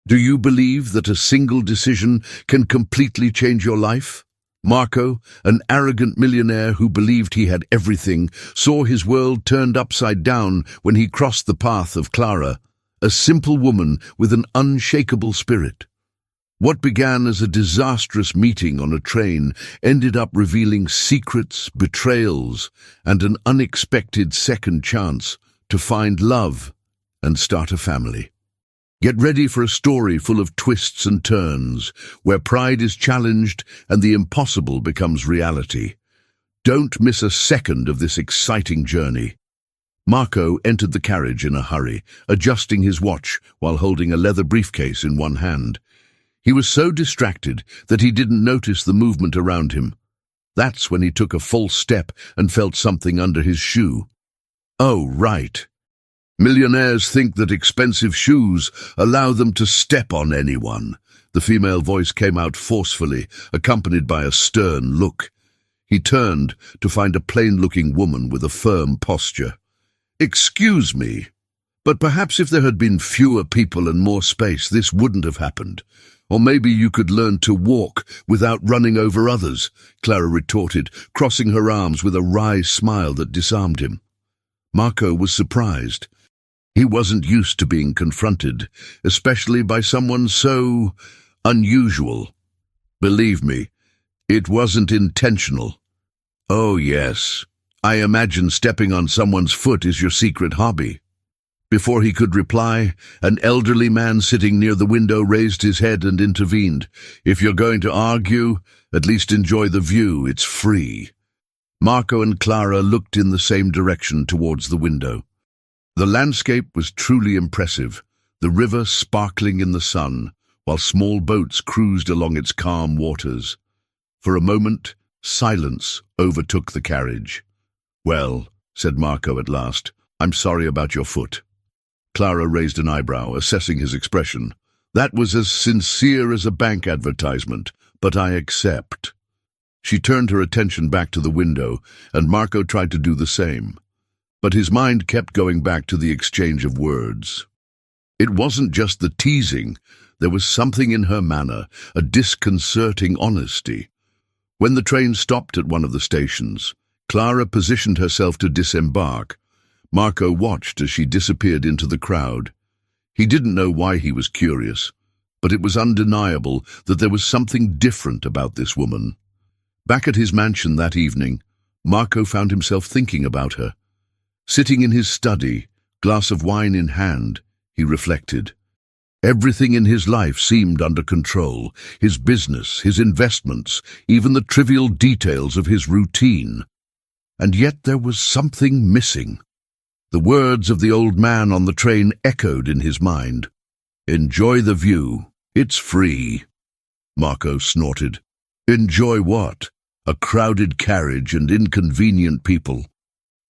Do you believe that a single decision can completely change your life? Marco, an arrogant millionaire who believed he had everything, saw his world turned upside down when he crossed the path of Clara, a simple woman with an unshakable spirit. What began as a disastrous meeting on a train ended up revealing secrets, betrayals, and an unexpected second chance to find love and start a family. Get ready for a story full of twists and turns, where pride is challenged and the impossible becomes reality. Don't miss a second of this exciting journey. Marco entered the carriage in a hurry, adjusting his watch while holding a leather briefcase in one hand. He was so distracted that he didn't notice the movement around him. That's when he took a false step and felt something under his shoe. Oh, right. Millionaires think that expensive shoes allow them to step on anyone. The female voice came out forcefully, accompanied by a stern look. He turned to find a plain-looking woman with a firm posture. Excuse me, but perhaps if there had been fewer people and more space, this wouldn't have happened. Or maybe you could learn to walk without running over others, Clara retorted, crossing her arms with a wry smile that disarmed him. Marco was surprised. He wasn't used to being confronted, especially by someone so unusual. Believe me, it wasn't intentional. Oh yes, I imagine stepping on someone's foot is your secret hobby. Before he could reply, an elderly man sitting near the window raised his head and intervened. If you're going to argue, at least enjoy the view, it's free. Marco and Clara looked in the same direction towards the window. The landscape was truly impressive, the river sparkling in the sun, while small boats cruised along its calm waters. For a moment, silence overtook the carriage. "Well," said Marco at last, "I'm sorry about your foot." Clara raised an eyebrow, assessing his expression. "That was as sincere as a bank advertisement, but I accept." She turned her attention back to the window, and Marco tried to do the same. But his mind kept going back to the exchange of words. It wasn't just the teasing. There was something in her manner, a disconcerting honesty. When the train stopped at one of the stations, Clara positioned herself to disembark. Marco watched as she disappeared into the crowd. He didn't know why he was curious, but it was undeniable that there was something different about this woman. Back at his mansion that evening, Marco found himself thinking about her. Sitting in his study, glass of wine in hand, he reflected. Everything in his life seemed under control, his business, his investments, even the trivial details of his routine. And yet there was something missing. The words of the old man on the train echoed in his mind. "Enjoy the view. It's free." Marco snorted. Enjoy what? A crowded carriage and inconvenient people.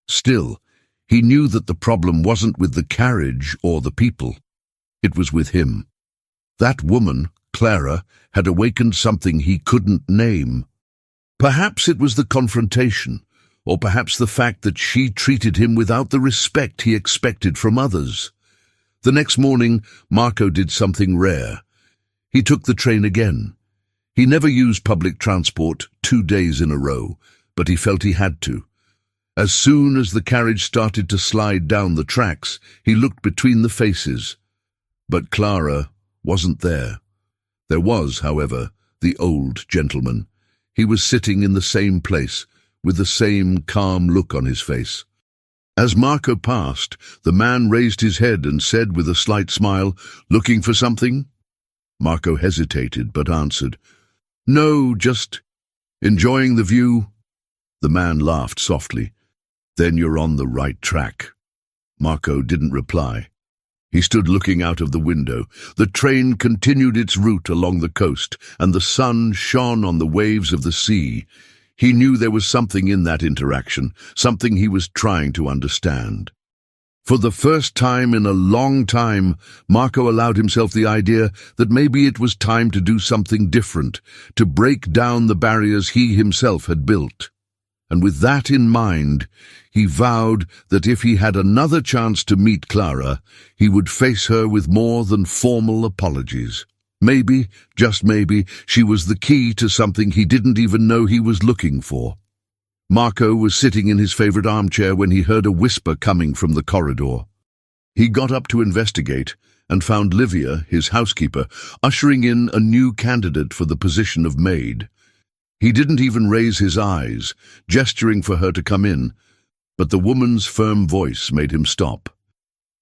Still, he knew that the problem wasn't with the carriage or the people. It was with him. That woman, Clara, had awakened something he couldn't name. Perhaps it was the confrontation, or perhaps the fact that she treated him without the respect he expected from others. The next morning, Marco did something rare. He took the train again. He never used public transport 2 days in a row, but he felt he had to. As soon as the carriage started to slide down the tracks, he looked between the faces. But Clara wasn't there. There was, however, the old gentleman. He was sitting in the same place, with the same calm look on his face. As Marco passed, the man raised his head and said with a slight smile, "Looking for something?" Marco hesitated, but answered, "No, just enjoying the view." The man laughed softly. "Then you're on the right track." Marco didn't reply. He stood looking out of the window. The train continued its route along the coast, and the sun shone on the waves of the sea. He knew there was something in that interaction, something he was trying to understand. For the first time in a long time, Marco allowed himself the idea that maybe it was time to do something different, to break down the barriers he himself had built. and with that in mind, he vowed that if he had another chance to meet Clara, he would face her with more than formal apologies. Maybe, just maybe, she was the key to something he didn't even know he was looking for. Marco was sitting in his favorite armchair when he heard a whisper coming from the corridor. He got up to investigate and found Livia, his housekeeper, ushering in a new candidate for the position of maid. He didn't even raise his eyes, gesturing for her to come in, but the woman's firm voice made him stop.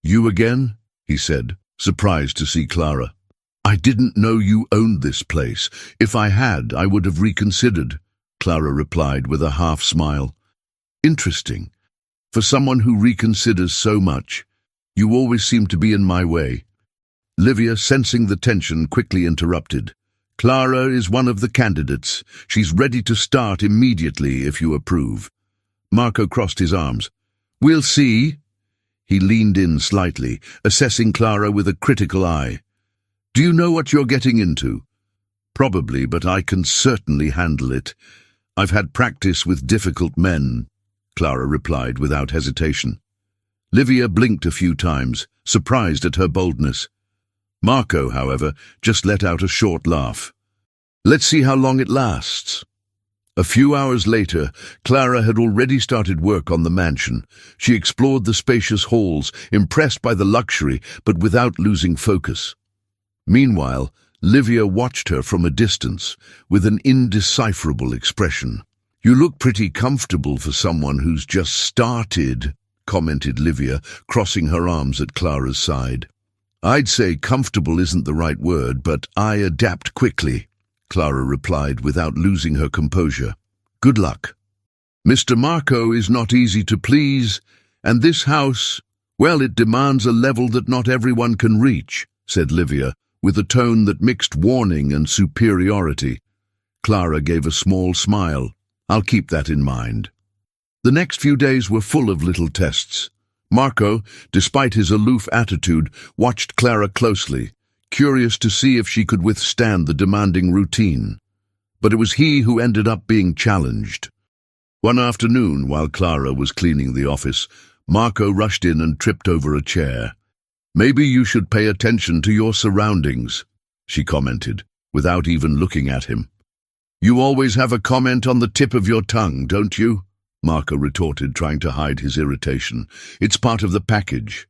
"You again?" he said, surprised to see Clara. "I didn't know you owned this place. If I had, I would have reconsidered," Clara replied with a half-smile. "Interesting. For someone who reconsiders so much, you always seem to be in my way." Livia, sensing the tension, quickly interrupted. "Clara is one of the candidates. She's ready to start immediately if you approve." Marco crossed his arms. "We'll see." He leaned in slightly, assessing Clara with a critical eye. "Do you know what you're getting into?" "Probably, but I can certainly handle it. I've had practice with difficult men," Clara replied without hesitation. Livia blinked a few times, surprised at her boldness. Marco, however, just let out a short laugh. "Let's see how long it lasts." A few hours later, Clara had already started work on the mansion. She explored the spacious halls, impressed by the luxury, but without losing focus. Meanwhile, Livia watched her from a distance, with an indecipherable expression. "You look pretty comfortable for someone who's just started," commented Livia, crossing her arms at Clara's side. "I'd say comfortable isn't the right word, but I adapt quickly," Clara replied without losing her composure. "Good luck." "Mr. Marco is not easy to please, and this house, well, it demands a level that not everyone can reach," said Livia, with a tone that mixed warning and superiority. Clara gave a small smile. "I'll keep that in mind." The next few days were full of little tests. Marco, despite his aloof attitude, watched Clara closely, curious to see if she could withstand the demanding routine. But it was he who ended up being challenged. One afternoon, while Clara was cleaning the office, Marco rushed in and tripped over a chair. "Maybe you should pay attention to your surroundings," she commented, without even looking at him. "You always have a comment on the tip of your tongue, don't you?" Marco retorted, trying to hide his irritation. "It's part of the package."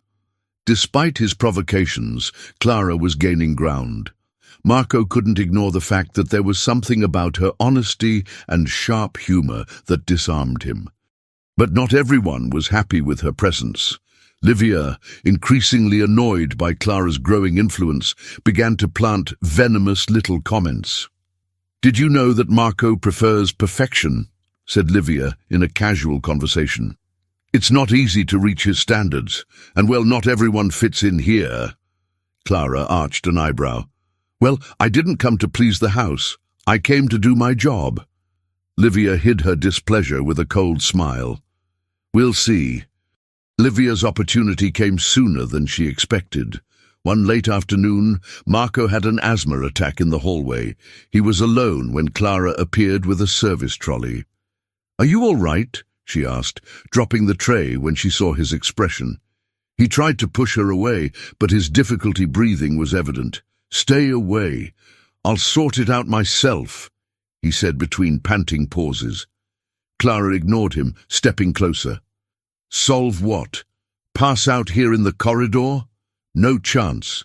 Despite his provocations, Clara was gaining ground. Marco couldn't ignore the fact that there was something about her honesty and sharp humor that disarmed him. But not everyone was happy with her presence. Livia, increasingly annoyed by Clara's growing influence, began to plant venomous little comments. "Did you know that Marco prefers perfection?" said Livia in a casual conversation. "It's not easy to reach his standards, and well, not everyone fits in here." Clara arched an eyebrow. "Well, I didn't come to please the house. I came to do my job." Livia hid her displeasure with a cold smile. "We'll see." Livia's opportunity came sooner than she expected. One late afternoon, Marco had an asthma attack in the hallway. He was alone when Clara appeared with a service trolley. "Are you all right?" she asked, dropping the tray when she saw his expression. He tried to push her away, but his difficulty breathing was evident. "Stay away. I'll sort it out myself," he said between panting pauses. Clara ignored him, stepping closer. "Solve what? Pass out here in the corridor? No chance."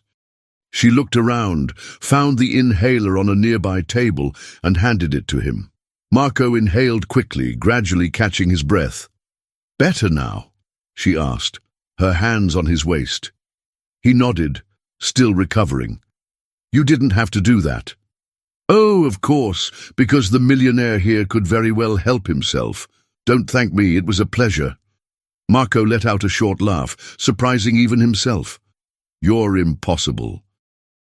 She looked around, found the inhaler on a nearby table, and handed it to him. Marco inhaled quickly, gradually catching his breath. "Better now?" she asked, her hands on his waist. He nodded, still recovering. "You didn't have to do that." "Oh, of course, because the millionaire here could very well help himself. Don't thank me, it was a pleasure." Marco let out a short laugh, surprising even himself. "You're impossible."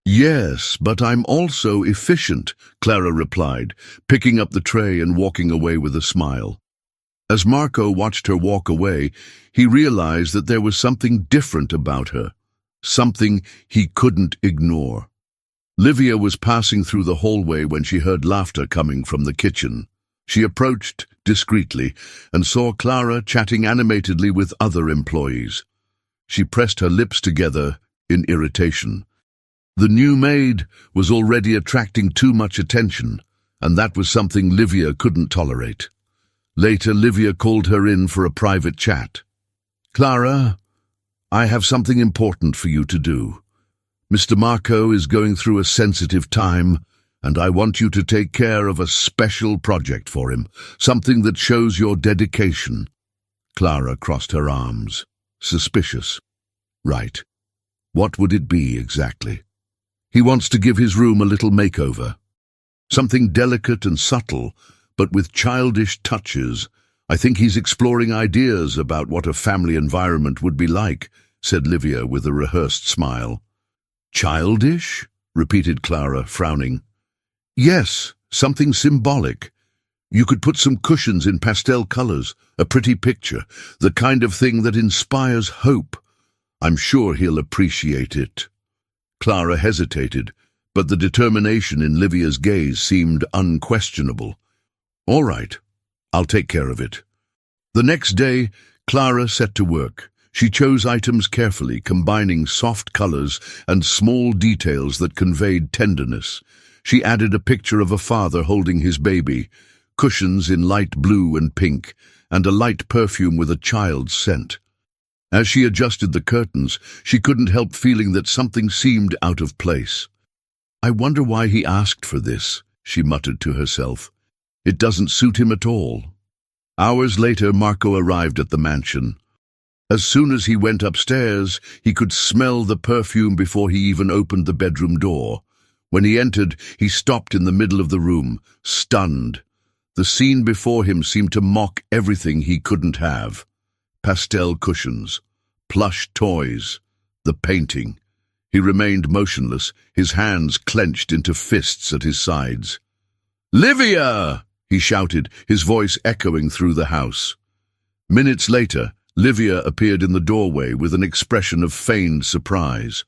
"Yes, but I'm also efficient," Clara replied, picking up the tray and walking away with a smile. As Marco watched her walk away, he realized that there was something different about her, something he couldn't ignore. Livia was passing through the hallway when she heard laughter coming from the kitchen. She approached, discreetly and saw Clara chatting animatedly with other employees. She pressed her lips together in irritation. The new maid was already attracting too much attention, and that was something Livia couldn't tolerate. Later, Livia called her in for a private chat. "Clara, I have something important for you to do. Mr. Marco is going through a sensitive time, and I want you to take care of a special project for him, something that shows your dedication." Clara crossed her arms, suspicious. "Right. What would it be exactly?" "He wants to give his room a little makeover. Something delicate and subtle, but with childish touches. I think he's exploring ideas about what a family environment would be like," said Livia with a rehearsed smile. "Childish?" repeated Clara, frowning. "Yes, something symbolic. You could put some cushions in pastel colors, a pretty picture, the kind of thing that inspires hope. I'm sure he'll appreciate it." Clara hesitated, but the determination in Livia's gaze seemed unquestionable. "All right, I'll take care of it." The next day, Clara set to work. She chose items carefully, combining soft colors and small details that conveyed tenderness. She added a picture of a father holding his baby, cushions in light blue and pink, and a light perfume with a child's scent. As she adjusted the curtains, she couldn't help feeling that something seemed out of place. "I wonder why he asked for this," she muttered to herself. "It doesn't suit him at all." Hours later, Marco arrived at the mansion. As soon as he went upstairs, he could smell the perfume before he even opened the bedroom door. When he entered, he stopped in the middle of the room, stunned. The scene before him seemed to mock everything he couldn't have. Pastel cushions, plush toys, the painting. He remained motionless, his hands clenched into fists at his sides. "Livia!" he shouted, his voice echoing through the house. Minutes later, Livia appeared in the doorway with an expression of feigned surprise.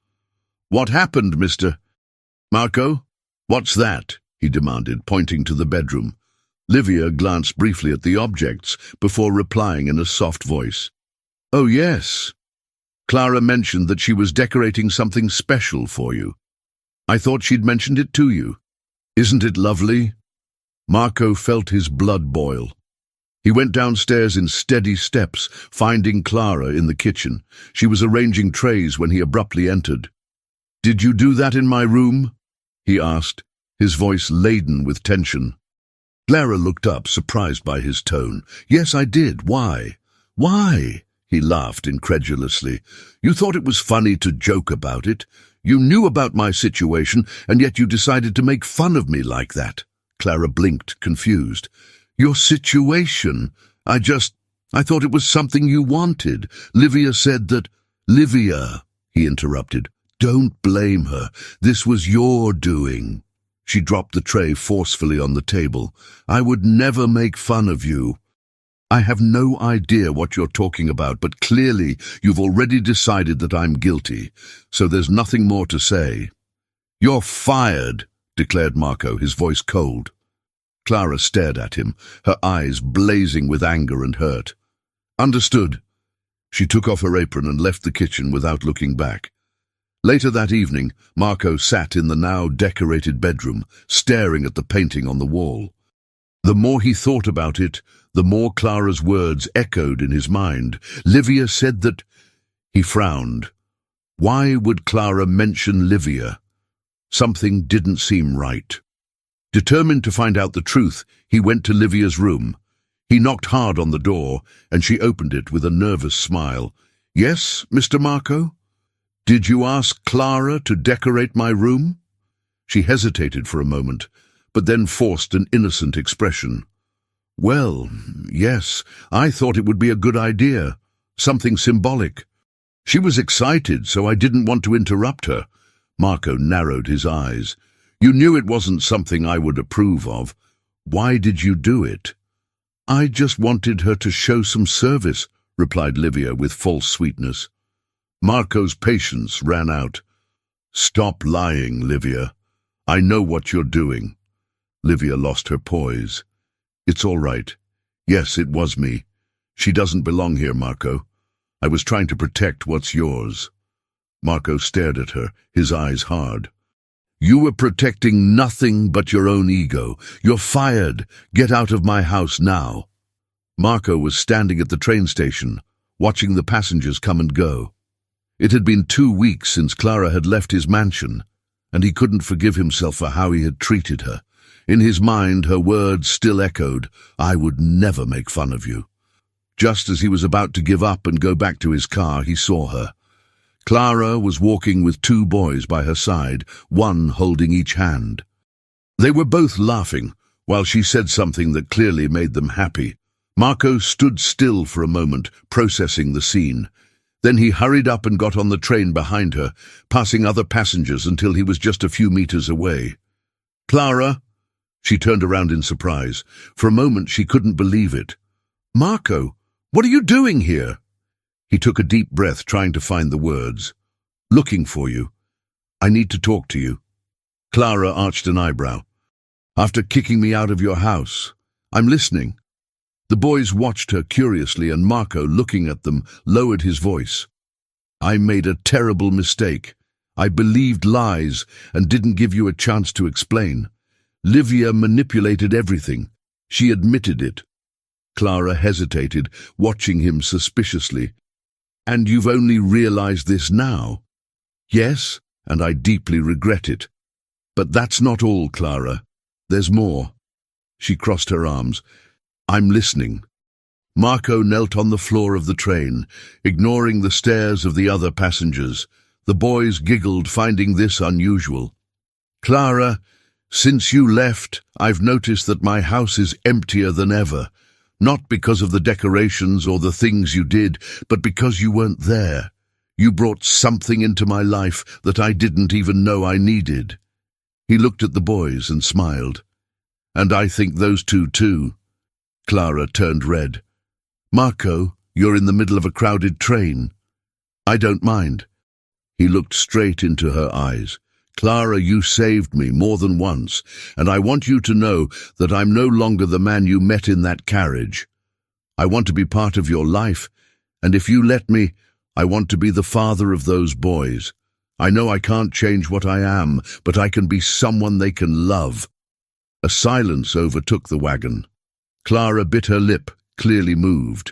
"What happened, Mr. Marco? What's that?" he demanded, pointing to the bedroom. Livia glanced briefly at the objects before replying in a soft voice. "Oh, yes. Clara mentioned that she was decorating something special for you. I thought she'd mentioned it to you. Isn't it lovely?" Marco felt his blood boil. He went downstairs in steady steps, finding Clara in the kitchen. She was arranging trays when he abruptly entered. "Did you do that in my room?" he asked, his voice laden with tension. Clara looked up, surprised by his tone. "Yes, I did. Why?" "Why?" he laughed incredulously. "You thought it was funny to joke about it. You knew about my situation, and yet you decided to make fun of me like that." Clara blinked, confused. "Your situation? I thought it was something you wanted. Livia said that—" "Livia," he interrupted. "Don't blame her. This was your doing." She dropped the tray forcefully on the table. "I would never make fun of you." "I have no idea what you're talking about, but clearly you've already decided that I'm guilty, so there's nothing more to say." "You're fired," declared Marco, his voice cold. Clara stared at him, her eyes blazing with anger and hurt. "Understood." She took off her apron and left the kitchen without looking back. Later that evening, Marco sat in the now decorated bedroom, staring at the painting on the wall. The more he thought about it, the more Clara's words echoed in his mind. Livia said that... He frowned. Why would Clara mention Livia? Something didn't seem right. Determined to find out the truth, he went to Livia's room. He knocked hard on the door, and she opened it with a nervous smile. "Yes, Mr. Marco? Did you ask Clara to decorate my room?" She hesitated for a moment, but then forced an innocent expression. "Well, yes, I thought it would be a good idea, something symbolic." She was excited, so I didn't want to interrupt her. Marco narrowed his eyes. "You knew it wasn't something I would approve of. Why did you do it?" "I just wanted her to show some service," replied Livia with false sweetness. Marco's patience ran out. "Stop lying, Livia. I know what you're doing." Livia lost her poise. "It's all right. Yes, it was me. She doesn't belong here, Marco. I was trying to protect what's yours. Marco stared at her, his eyes hard. You were protecting nothing but your own ego. You're fired. Get out of my house now. Marco was standing at the train station, watching the passengers come and go. It had been 2 weeks since Clara had left his mansion, and he couldn't forgive himself for how he had treated her. In his mind, her words still echoed, "I would never make fun of you." Just as he was about to give up and go back to his car, he saw her. Clara was walking with 2 boys by her side, one holding each hand. They were both laughing, while she said something that clearly made them happy. Marco stood still for a moment, processing the scene. Then he hurried up and got on the train behind her, passing other passengers until he was just a few meters away. "Clara?" She turned around in surprise. For a moment she couldn't believe it. "Marco, what are you doing here?" He took a deep breath, trying to find the words. "Looking for you. I need to talk to you." Clara arched an eyebrow. "After kicking me out of your house. I'm listening." The boys watched her curiously, and Marco, looking at them, lowered his voice. "I made a terrible mistake. I believed lies and didn't give you a chance to explain. Livia manipulated everything. She admitted it." Clara hesitated, watching him suspiciously. "And you've only realized this now?" "Yes, and I deeply regret it. But that's not all, Clara. There's more." She crossed her arms. "I'm listening." Marco knelt on the floor of the train, ignoring the stares of the other passengers. The boys giggled, finding this unusual. "Clara, since you left, I've noticed that my house is emptier than ever. Not because of the decorations or the things you did, but because you weren't there. You brought something into my life that I didn't even know I needed." He looked at the boys and smiled. "And I think those two too." Clara turned red. "Marco, you're in the middle of a crowded train." "I don't mind." He looked straight into her eyes. "Clara, you saved me more than once, and I want you to know that I'm no longer the man you met in that carriage. I want to be part of your life, and if you let me, I want to be the father of those boys. I know I can't change what I am, but I can be someone they can love." A silence overtook the wagon. Clara bit her lip, clearly moved.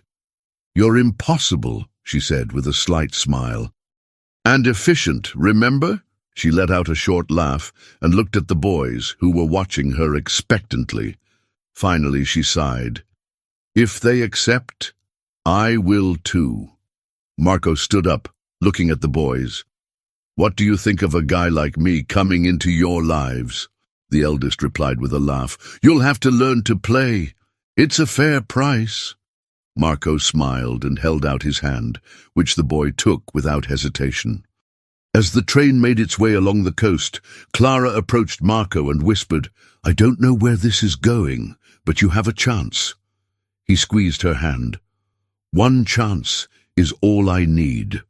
"You're impossible," she said with a slight smile. "And efficient, remember?" She let out a short laugh and looked at the boys, who were watching her expectantly. Finally she sighed. "If they accept, I will too." Marco stood up, looking at the boys. "What do you think of a guy like me coming into your lives?" The eldest replied with a laugh. "You'll have to learn to play. It's a fair price." Marco smiled and held out his hand, which the boy took without hesitation. As the train made its way along the coast, Clara approached Marco and whispered, "I don't know where this is going, but you have a chance." He squeezed her hand. "One chance is all I need."